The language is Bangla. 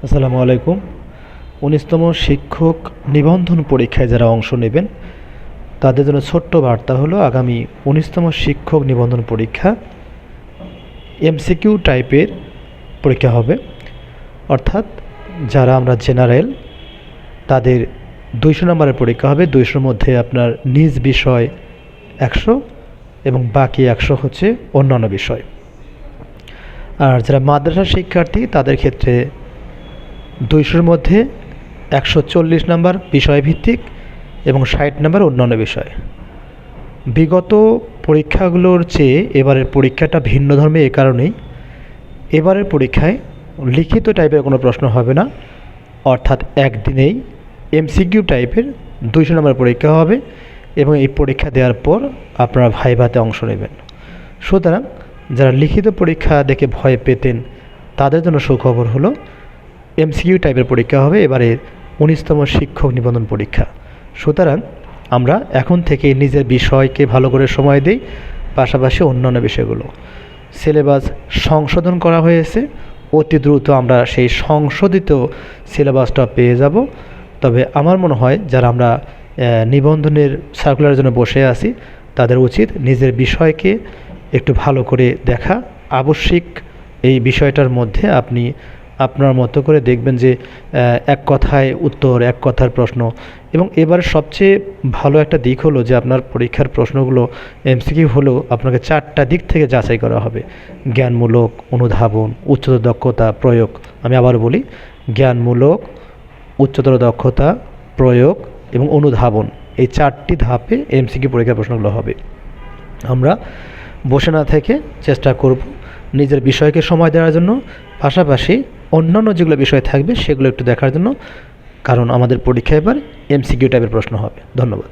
আসসালামু আলাইকুম। ১৯তম শিক্ষক নিবন্ধন পরীক্ষায় যারা অংশ নেবেন তাদের জন্য ছোট্ট বার্তা হলো, আগামী ১৯তম শিক্ষক নিবন্ধন পরীক্ষা এমসিকিউ টাইপের পরীক্ষা হবে। অর্থাৎ যারা আমরা জেনারেল তাদের ২০০ নম্বরের পরীক্ষা হবে। ২০০-র মধ্যে আপনার নিজ বিষয় ১০০ এবং বাকি ১০০ হচ্ছে অন্যান্য বিষয়। আর যারা মাদ্রাসা শিক্ষার্থী তাদের ক্ষেত্রে ২০০-র মধ্যে ১৪০ নম্বর বিষয়ভিত্তিক এবং ৬০ নম্বর অন্যান্য বিষয়। বিগত পরীক্ষাগুলোর চেয়ে এবারের পরীক্ষাটা ভিন্ন ধর্মে এ কারণেই, এবারের পরীক্ষায় লিখিত টাইপের কোনো প্রশ্ন হবে না, অর্থাৎ একদিনেই এমসিকিউ টাইপের ২০০ নম্বর পরীক্ষা হবে এবং এই পরীক্ষা দেওয়ার পর আপনারা ভাইভাতে অংশ নেবেন। সুতরাং যারা লিখিত পরীক্ষা দেখে ভয় পেতেন তাদের জন্য সুখবর হলো, এমসিকিউ টাইপের পরীক্ষা হবে এবারের ১৯তম শিক্ষক নিবন্ধন পরীক্ষা। সুতরাং আমরা এখন থেকে নিজের বিষয়কে ভালো করে সময় দিই, পাশাপাশি অন্যান্য বিষয়গুলো। সিলেবাস সংশোধন করা হয়েছে, অতি দ্রুত আমরা সেই সংশোধিত সিলেবাসটা পেয়ে যাব। তবে আমার মনে হয় যারা আমরা নিবন্ধনের সার্কুলারের জন্য বসে আছি তাদের উচিত নিজের বিষয়কে একটু ভালো করে দেখা। আবশ্যিক এই বিষয়টার মধ্যে আপনি আপনার মতো করে দেখবেন যে এক কথায় উত্তর, এক কথার প্রশ্ন। এবং এবার সবচেয়ে ভালো একটা দিক হলো যে আপনার পরীক্ষার প্রশ্নগুলো এমসিকিউ হলেও আপনাকে 4টা দিক থেকে যাচাই করা হবে: জ্ঞানমূলক, অনুধাবন, উচ্চতর দক্ষতা, প্রয়োগ। আমি আবার বলি, জ্ঞানমূলক, উচ্চতর দক্ষতা, প্রয়োগ এবং অনুধাবন, এই 4টি ধাপে এমসিকিউ পরীক্ষার প্রশ্নগুলো হবে। আমরা বসে না থেকে চেষ্টা করব নিজের বিষয়কে সময় দেওয়ার জন্য, পাশাপাশি অন্যান্য যেগুলো বিষয় থাকবে সেগুলো একটু দেখার জন্য, কারণ আমাদের পরীক্ষা এবার এমসিকিউ টাইপের প্রশ্ন হবে। ধন্যবাদ।